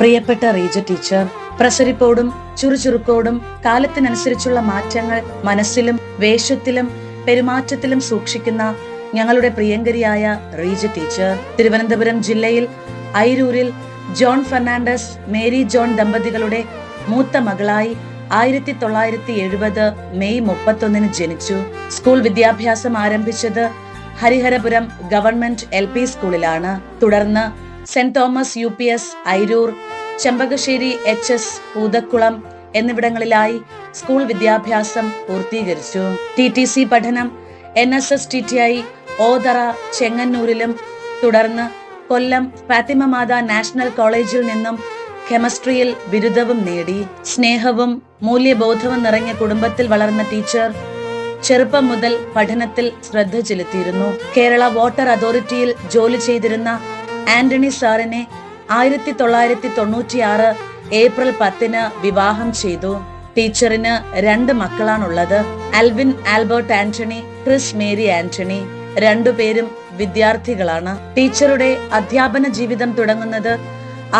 പ്രിയപ്പെട്ട റീജ ടീച്ചർ, പ്രസരിപ്പോടും ചുറുചുറുക്കോടും കാലത്തിനനുസരിച്ചുള്ള മാറ്റങ്ങൾ മനസ്സിലും വേഷത്തിലും പെരുമാറ്റത്തിലും സൂക്ഷിക്കുന്ന ഞങ്ങളുടെ പ്രിയങ്കരിയായ റീജ ടീച്ചർ, തിരുവനന്തപുരം ജില്ലയിൽ ഐരൂരിൽ ജോൺ ഫെർണാണ്ടസ് മേരി ജോൺ ദമ്പതികളുടെ മൂത്ത മകളായി 1970 മെയ് 31 ജനിച്ചു. സ്കൂൾ വിദ്യാഭ്യാസം ആരംഭിച്ചത് ഹരിഹരപുരം ഗവൺമെന്റ് LP സ്കൂളിലാണ്. തുടർന്ന് Saint Thomas UPS Airoor, Chembakasseri HS Poothakkulam എന്നിവിടങ്ങളിലായി സ്കൂൾ വിദ്യാഭ്യാസം പൂർത്തീകരിച്ചു. TTC പഠനം NSS TTI ഓതറ ചെങ്ങന്നൂരിലും തുടർന്ന് കൊല്ലം ഫാത്തിമ മാതാ നാഷണൽ കോളേജിൽ നിന്നും കെമിസ്ട്രിയിൽ ബിരുദവും നേടി. സ്നേഹവും മൂല്യബോധവും നിറഞ്ഞ കുടുംബത്തിൽ വളർന്ന ടീച്ചർ ചെറുപ്പം മുതൽ പഠനത്തിൽ ശ്രദ്ധ ചെലുത്തിയിരുന്നു. കേരള വാട്ടർ അതോറിറ്റിയിൽ ജോലി ചെയ്തിരുന്ന ആന്റണി സാറിനെ 1996 ഏപ്രിൽ 10 വിവാഹം ചെയ്തു. ടീച്ചറിന് 2 മക്കളാണുള്ളത്. Alvin Albert Antony, Chris Mary Antony. രണ്ടുപേരും വിദ്യാർത്ഥികളാണ്. ടീച്ചറുടെ അധ്യാപന ജീവിതം തുടങ്ങുന്നത്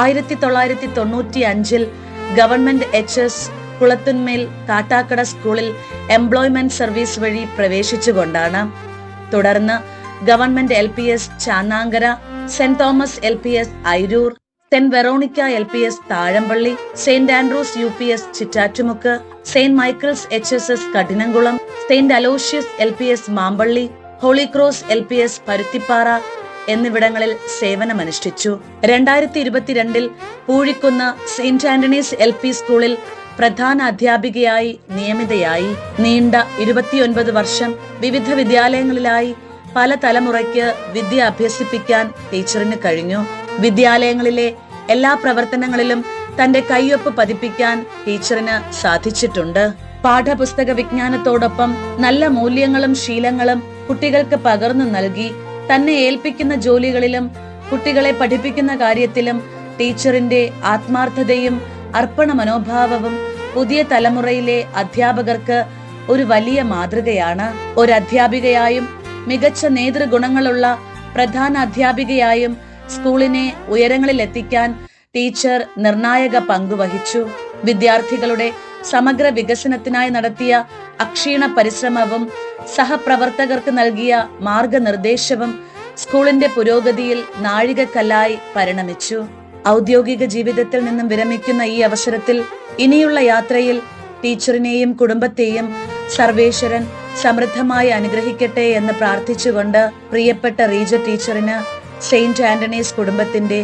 1995 ഗവൺമെന്റ് HS കുളത്തുന്മേൽ കാട്ടാക്കട സ്കൂളിൽ എംപ്ലോയ്മെന്റ് സർവീസ് വഴി പ്രവേശിച്ചുകൊണ്ടാണ്. തുടർന്ന് government LPS Channankara, Saint Thomas LPS Airoor, Saint Veronica LPS Thazhampally, Saint Andrews UPS Chittattumukku, Saint Michaels HSS Kadinamkulam, Saint Aloysius LPS Mampally, holy cross LPS Paruthippara എന്നിവിടങ്ങളിൽ സേവനമനുഷ്ഠിച്ചു. 2022 പൂഴിക്കുന്ന് സെന്റ് ആന്റണീസ് LP സ്കൂളിൽ പ്രധാന അധ്യാപികയായി നിയമിതയായി. നീണ്ട 29 വർഷം വിവിധ വിദ്യാലയങ്ങളിലായി പല തലമുറയ്ക്ക് വിദ്യ അഭ്യസിപ്പിക്കാൻ ടീച്ചറിന് കഴിഞ്ഞു. വിദ്യാലയങ്ങളിലെ എല്ലാ പ്രവർത്തനങ്ങളിലും തന്റെ കയ്യൊപ്പ് പതിപ്പിക്കാൻ ടീച്ചറിന് സാധിച്ചിട്ടുണ്ട്. പാഠപുസ്തക വിജ്ഞാനത്തോടൊപ്പം നല്ല മൂല്യങ്ങളും ശീലങ്ങളും കുട്ടികൾക്ക് പകർന്നു നൽകി തന്നെ ഏൽപ്പിക്കുന്ന ജോലികളിലും കുട്ടികളെ പഠിപ്പിക്കുന്ന കാര്യത്തിലും ടീച്ചറിന്റെ ആത്മാർത്ഥതയും അർപ്പണ മനോഭാവവും പുതിയ തലമുറയിലെ അധ്യാപകർക്ക് ഒരു വലിയ മാതൃകയാണ്. ഒരു അധ്യാപികയായും മികച്ച നേതൃഗുണങ്ങളുള്ള പ്രധാന അധ്യാപികയായും സ്കൂളിനെ ഉയരങ്ങളിൽ എത്തിക്കാൻ ടീച്ചർ നിർണായക പങ്കുവഹിച്ചു. വിദ്യാർത്ഥികളുടെ സമഗ്ര വികസനത്തിനായി നടത്തിയ അക്ഷീണ പരിശ്രമവും സഹപ്രവർത്തകർക്ക് നൽകിയ മാർഗനിർദ്ദേശവും സ്കൂളിന്റെ പുരോഗതിയിൽ നാഴികക്കല്ലായി പരിണമിച്ചു. ഔദ്യോഗിക ജീവിതത്തിൽ നിന്നും വിരമിക്കുന്ന ഈ അവസരത്തിൽ ഇനിയുള്ള യാത്രയിൽ ടീച്ചറിനെയും കുടുംബത്തെയും സർവേശ്വരൻ സമൃദ്ധമായി അനുഗ്രഹിക്കട്ടെ എന്ന് പ്രാർത്ഥിച്ചുകൊണ്ട് പ്രിയപ്പെട്ട റീജ ടീച്ചറിന് സെയിന്റ് ആന്റണീസ് കുടുംബത്തിന്റെ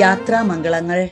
യാത്രാമംഗളങ്ങൾ.